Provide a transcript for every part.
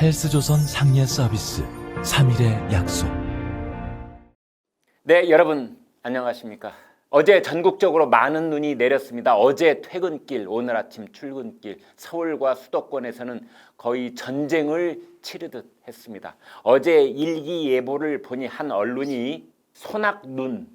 헬스조선 상례 서비스 3일의 약속. 네, 여러분 안녕하십니까? 어제 전국적으로 많은 눈이 내렸습니다. 어제 퇴근길, 오늘 아침 출근길, 서울과 수도권에서는 거의 전쟁을 치르듯 했습니다. 어제 일기예보를 보니 한 언론이 소낙눈이라는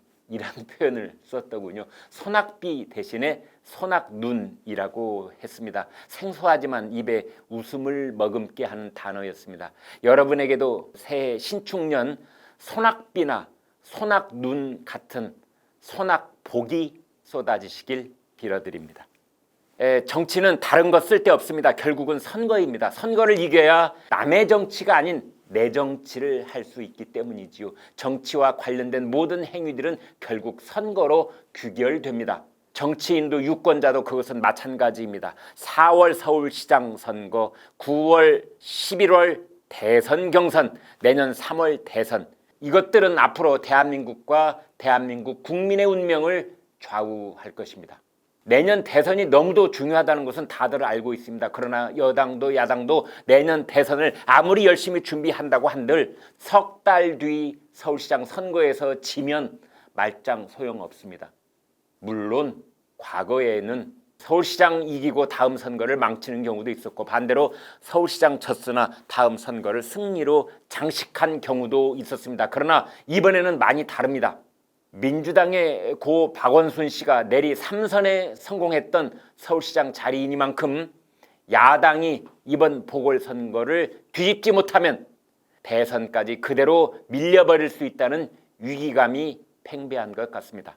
표현을 썼더군요. 소낙비 대신에 소낙눈이라고 했습니다. 생소하지만 입에 웃음을 머금게 하는 단어였습니다. 여러분에게도 새해 신축년 소낙비나 소낙눈 같은 소낙복이 쏟아지시길 빌어드립니다. 정치는 다른 거 쓸데없습니다. 결국은 선거입니다. 선거를 이겨야 남의 정치가 아닌 내 정치를 할 수 있기 때문이지요. 정치와 관련된 모든 행위들은 결국 선거로 귀결됩니다. 정치인도 유권자도 그것은 마찬가지입니다. 4월 서울시장 선거, 9월, 11월 대선 경선, 내년 3월 대선, 이것들은 앞으로 대한민국과 대한민국 국민의 운명을 좌우할 것입니다. 내년 대선이 너무도 중요하다는 것은 다들 알고 있습니다. 그러나 여당도 야당도 내년 대선을 아무리 열심히 준비한다고 한들 석 달 뒤 서울시장 선거에서 지면 말짱 소용없습니다. 물론 과거에는 서울시장 이기고 다음 선거를 망치는 경우도 있었고, 반대로 서울시장 졌으나 다음 선거를 승리로 장식한 경우도 있었습니다. 그러나 이번에는 많이 다릅니다. 민주당의 고 박원순 씨가 내리 3선에 성공했던 서울시장 자리이니만큼 야당이 이번 보궐선거를 뒤집지 못하면 대선까지 그대로 밀려버릴 수 있다는 위기감이 팽배한 것 같습니다.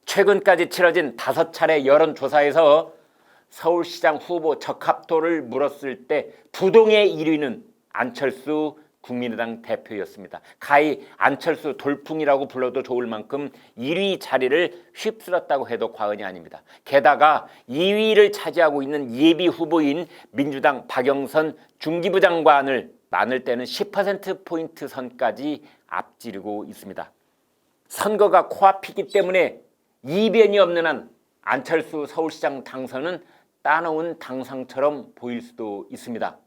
최근까지 치러진 5차례 여론조사에서 서울시장 후보 적합도를 물었을 때 부동의 1위는 안철수 국민의당 대표였습니다. 가히 안철수 돌풍이라고 불러도 좋을 만큼 1위 자리를 휩쓸었다고 해도 과언이 아닙니다. 게다가 2위를 차지하고 있는 예비 후보인 민주당 박영선 중기부 장관을 많을 때는 10%포인트 선까지 앞지르고 있습니다. 선거가 코앞이기 때문에 이변이 없는 한 안철수 서울시장 당선은 따놓은 당상처럼 보일 수도 있습니다.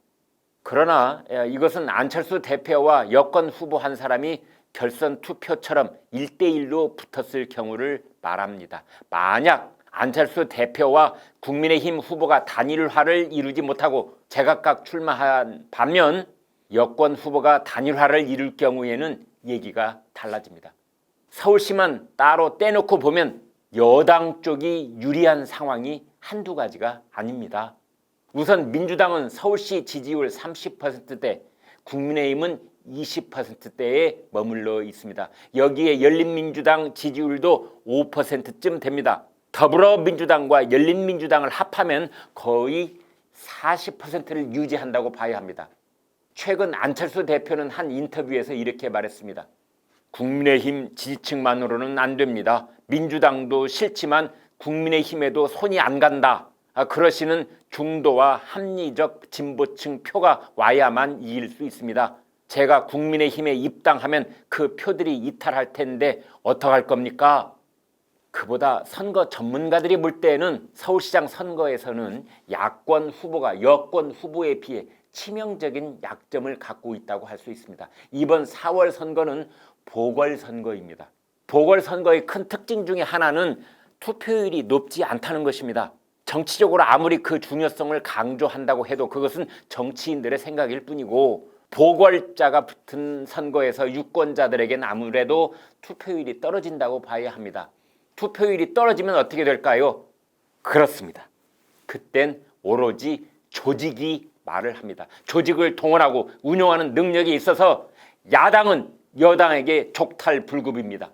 그러나 이것은 안철수 대표와 여권 후보 한 사람이 결선 투표처럼 1대1로 붙었을 경우를 말합니다. 만약 안철수 대표와 국민의힘 후보가 단일화를 이루지 못하고 제각각 출마한 반면 여권 후보가 단일화를 이룰 경우에는 얘기가 달라집니다. 서울시만 따로 떼놓고 보면 여당 쪽이 유리한 상황이 한두 가지가 아닙니다. 우선 민주당은 서울시 지지율 30%대, 국민의힘은 20%대에 머물러 있습니다. 여기에 열린민주당 지지율도 5%쯤 됩니다. 더불어민주당과 열린민주당을 합하면 거의 40%를 유지한다고 봐야 합니다. 최근 안철수 대표는 한 인터뷰에서 이렇게 말했습니다. 국민의힘 지지층만으로는 안 됩니다. 민주당도 싫지만 국민의힘에도 손이 안 간다. 그러시는 중도와 합리적 진보층 표가 와야만 이길 수 있습니다. 제가 국민의힘에 입당하면 그 표들이 이탈할 텐데 어떡할 겁니까? 그보다 선거 전문가들이 볼 때는 서울시장 선거에서는 야권 후보가 여권 후보에 비해 치명적인 약점을 갖고 있다고 할 수 있습니다. 이번 4월 선거는 보궐선거입니다. 보궐선거의 큰 특징 중에 하나는 투표율이 높지 않다는 것입니다. 정치적으로 아무리 그 중요성을 강조한다고 해도 그것은 정치인들의 생각일 뿐이고, 보궐자가 붙은 선거에서 유권자들에겐 아무래도 투표율이 떨어진다고 봐야 합니다. 투표율이 떨어지면 어떻게 될까요? 그렇습니다. 그땐 오로지 조직이 말을 합니다. 조직을 동원하고 운영하는 능력이 있어서 야당은 여당에게 족탈불급입니다.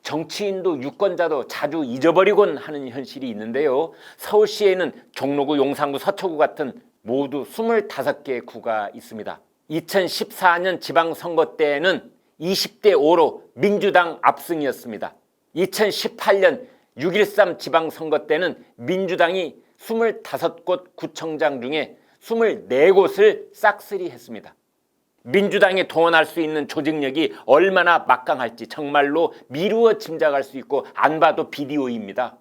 정치인도 유권자도 자주 잊어버리곤 하는 현실이 있는데요. 서울시에는 종로구, 용산구, 서초구 같은 모두 25개의 구가 있습니다. 2014년 지방선거 때에는 20대 5로 민주당 압승이었습니다. 2018년 6.13 지방선거 때는 민주당이 25곳 구청장 중에 24곳을 싹쓸이했습니다. 민주당이 동원할 수 있는 조직력이 얼마나 막강할지 정말로 미루어 짐작할 수 있고 안 봐도 비디오입니다.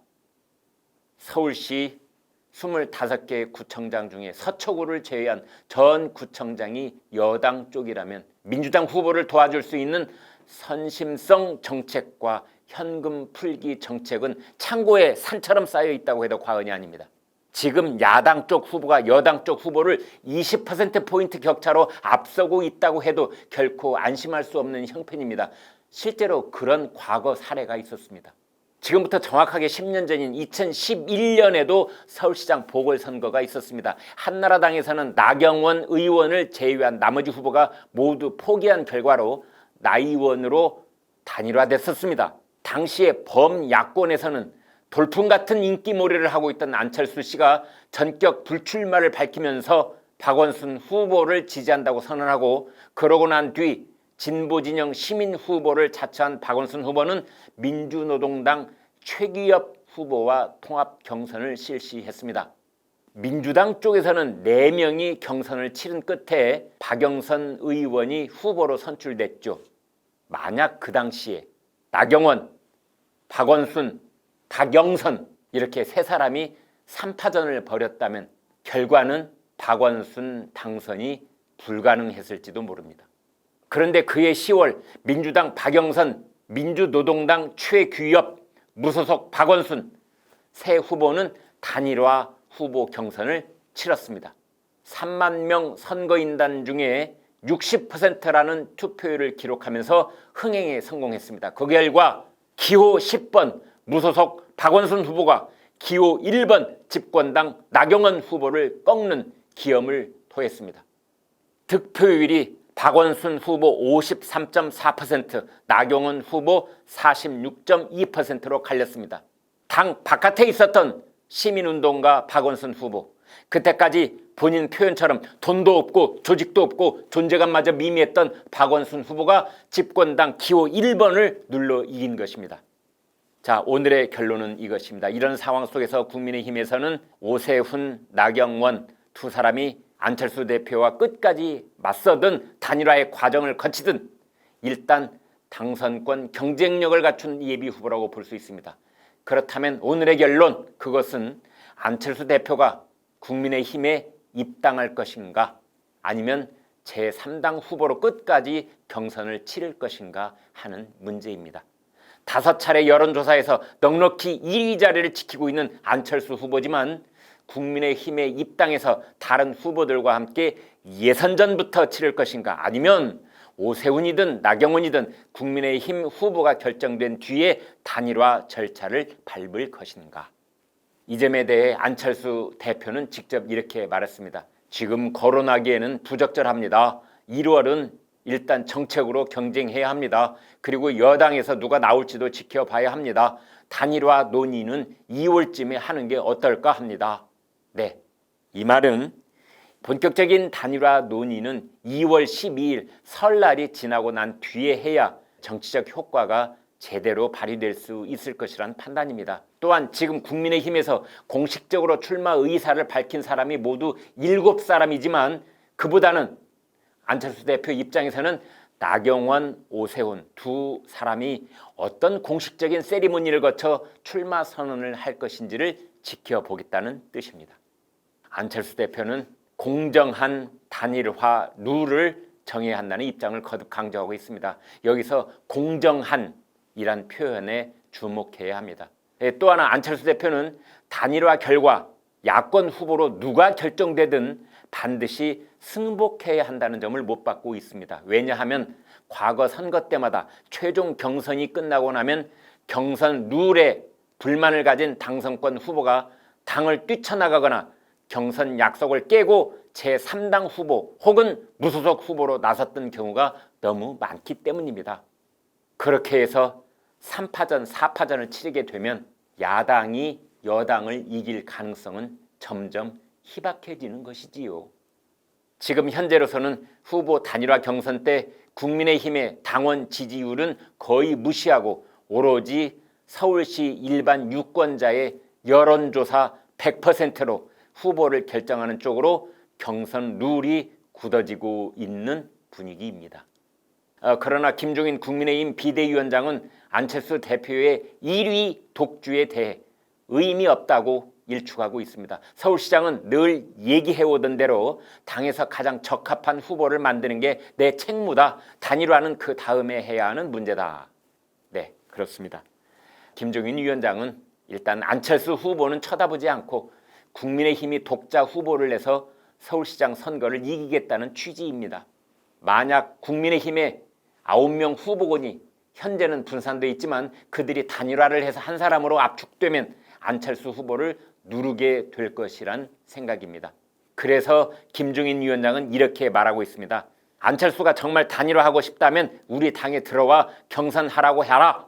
서울시 25개 구청장 중에 서초구를 제외한 전 구청장이 여당 쪽이라면 민주당 후보를 도와줄 수 있는 선심성 정책과 현금 풀기 정책은 창고에 산처럼 쌓여 있다고 해도 과언이 아닙니다. 지금 야당 쪽 후보가 여당 쪽 후보를 20%포인트 격차로 앞서고 있다고 해도 결코 안심할 수 없는 형편입니다. 실제로 그런 과거 사례가 있었습니다. 지금부터 정확하게 10년 전인 2011년에도 서울시장 보궐선거가 있었습니다. 한나라당에서는 나경원 의원을 제외한 나머지 후보가 모두 포기한 결과로 나의원으로 단일화됐었습니다. 당시에 범야권에서는 돌풍 같은 인기몰이를 하고 있던 안철수 씨가 전격 불출마를 밝히면서 박원순 후보를 지지한다고 선언하고, 그러고 난 뒤 진보진영 시민 후보를 자처한 박원순 후보는 민주노동당 최규엽 후보와 통합 경선을 실시했습니다. 민주당 쪽에서는 4명이 경선을 치른 끝에 박영선 의원이 후보로 선출됐죠. 만약 그 당시에 나경원, 박원순, 박영선 이렇게 3사람이 3파전을 벌였다면 결과는 박원순 당선이 불가능했을지도 모릅니다. 그런데 그해 10월 민주당 박영선, 민주노동당 최규엽, 무소속 박원순 세 후보는 단일화 후보 경선을 치렀습니다. 3만 명 선거인단 중에 60%라는 투표율을 기록하면서 흥행에 성공했습니다. 그 결과 기호 10번 무소속 박원순 후보가 기호 1번 집권당 나경원 후보를 꺾는 기염을 토했습니다. 득표율이 박원순 후보 53.4%, 나경원 후보 46.2%로 갈렸습니다. 당 바깥에 있었던 시민운동가 박원순 후보, 그때까지 본인 표현처럼 돈도 없고 조직도 없고 존재감마저 미미했던 박원순 후보가 집권당 기호 1번을 눌러 이긴 것입니다. 자, 오늘의 결론은 이것입니다. 이런 상황 속에서 국민의힘에서는 오세훈, 나경원 두 사람이 안철수 대표와 끝까지 맞서든 단일화의 과정을 거치든 일단 당선권 경쟁력을 갖춘 예비후보라고 볼 수 있습니다. 그렇다면 오늘의 결론, 그것은 안철수 대표가 국민의힘에 입당할 것인가, 아니면 제3당 후보로 끝까지 경선을 치를 것인가 하는 문제입니다. 5차례 여론조사에서 넉넉히 1위 자리를 지키고 있는 안철수 후보지만 국민의힘에 입당해서 다른 후보들과 함께 예선전부터 치를 것인가, 아니면 오세훈이든 나경원이든 국민의힘 후보가 결정된 뒤에 단일화 절차를 밟을 것인가. 이 점에 대해 안철수 대표는 직접 이렇게 말했습니다. 지금 거론하기에는 부적절합니다. 1월은 일단 정책으로 경쟁해야 합니다. 그리고 여당에서 누가 나올지도 지켜봐야 합니다. 단일화 논의는 2월쯤에 하는 게 어떨까 합니다. 네, 이 말은 본격적인 단일화 논의는 2월 12일 설날이 지나고 난 뒤에 해야 정치적 효과가 제대로 발휘될 수 있을 것이란 판단입니다. 또한 지금 국민의힘에서 공식적으로 출마 의사를 밝힌 사람이 모두 7사람이지만 그보다는 안철수 대표 입장에서는 나경원, 오세훈 두 사람이 어떤 공식적인 세리머니를 거쳐 출마 선언을 할 것인지를 지켜보겠다는 뜻입니다. 안철수 대표는 공정한 단일화 룰을 정해야 한다는 입장을 거듭 강조하고 있습니다. 여기서 공정한이란 표현에 주목해야 합니다. 또 하나 안철수 대표는 단일화 결과 야권 후보로 누가 결정되든 반드시 승복해야 한다는 점을 못 받고 있습니다. 왜냐하면 과거 선거 때마다 최종 경선이 끝나고 나면 경선 룰에 불만을 가진 당선권 후보가 당을 뛰쳐나가거나 경선 약속을 깨고 제3당 후보 혹은 무소속 후보로 나섰던 경우가 너무 많기 때문입니다. 그렇게 해서 3파전, 4파전을 치르게 되면 야당이 여당을 이길 가능성은 점점 희박해지는 것이지요. 지금 현재로서는 후보 단일화 경선 때 국민의힘의 당원 지지율은 거의 무시하고 오로지 서울시 일반 유권자의 여론조사 100%로 후보를 결정하는 쪽으로 경선 룰이 굳어지고 있는 분위기입니다. 그러나 김종인 국민의힘 비대위원장은 안철수 대표의 1위 독주에 대해 의미 없다고 일축하고 있습니다. 서울시장은 늘 얘기해오던 대로 당에서 가장 적합한 후보를 만드는 게 내 책무다. 단일화는 그 다음에 해야 하는 문제다. 네, 그렇습니다. 김종인 위원장은 일단 안철수 후보는 쳐다보지 않고 국민의힘이 독자 후보를 내서 서울시장 선거를 이기겠다는 취지입니다. 만약 국민의힘에 9명 후보군이 현재는 분산돼 있지만 그들이 단일화를 해서 한 사람으로 압축되면 안철수 후보를 누르게 될 것이란 생각입니다. 그래서 김종인 위원장은 이렇게 말하고 있습니다. 안철수가 정말 단일화하고 싶다면 우리 당에 들어와 경선하라고 해라.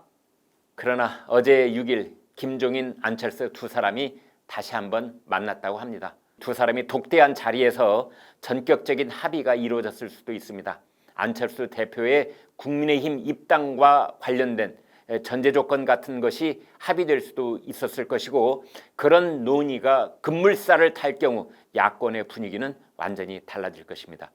그러나 어제 6일 김종인, 안철수 두 사람이 다시 한번 만났다고 합니다. 두 사람이 독대한 자리에서 전격적인 합의가 이루어졌을 수도 있습니다. 안철수 대표의 국민의힘 입당과 관련된 전제 조건 같은 것이 합의될 수도 있었을 것이고 그런 논의가 급물살을 탈 경우 야권의 분위기는 완전히 달라질 것입니다.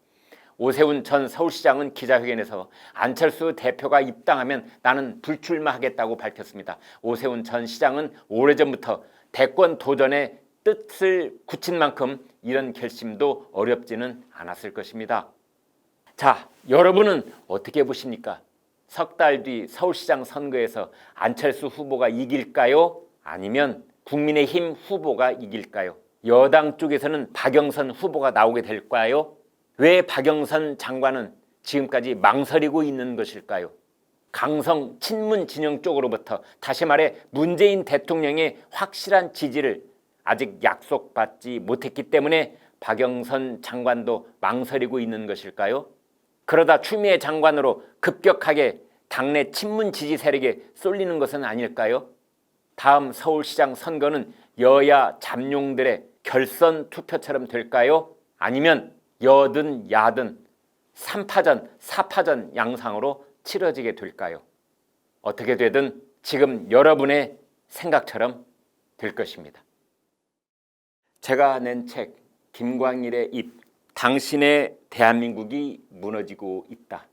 오세훈 전 서울시장은 기자회견에서 안철수 대표가 입당하면 나는 불출마하겠다고 밝혔습니다. 오세훈 전 시장은 오래전부터 대권 도전에 뜻을 굳힌 만큼 이런 결심도 어렵지는 않았을 것입니다. 자, 여러분은 어떻게 보십니까? 석 달 뒤 서울시장 선거에서 안철수 후보가 이길까요? 아니면 국민의힘 후보가 이길까요? 여당 쪽에서는 박영선 후보가 나오게 될까요? 왜 박영선 장관은 지금까지 망설이고 있는 것일까요? 강성 친문 진영 쪽으로부터 다시 말해 문재인 대통령의 확실한 지지를 아직 약속받지 못했기 때문에 박영선 장관도 망설이고 있는 것일까요? 그러다 추미애 장관으로 급격하게 당내 친문 지지 세력에 쏠리는 것은 아닐까요? 다음 서울시장 선거는 여야 잠룡들의 결선 투표처럼 될까요? 아니면 여든 야든 3파전, 4파전 양상으로 치러지게 될까요? 어떻게 되든 지금 여러분의 생각처럼 될 것입니다. 제가 낸 책 김광일의 입, 당신의 대한민국이 무너지고 있다.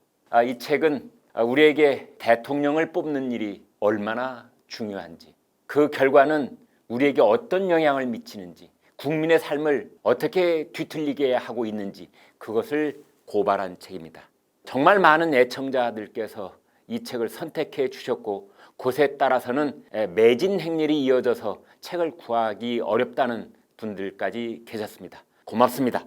이 책은 우리에게 대통령을 뽑는 일이 얼마나 중요한지, 그 결과는 우리에게 어떤 영향을 미치는지, 국민의 삶을 어떻게 뒤틀리게 하고 있는지 그것을 고발한 책입니다. 정말 많은 애청자들께서 이 책을 선택해 주셨고 곳에 따라서는 매진 행렬이 이어져서 책을 구하기 어렵다는 분들까지 계셨습니다. 고맙습니다.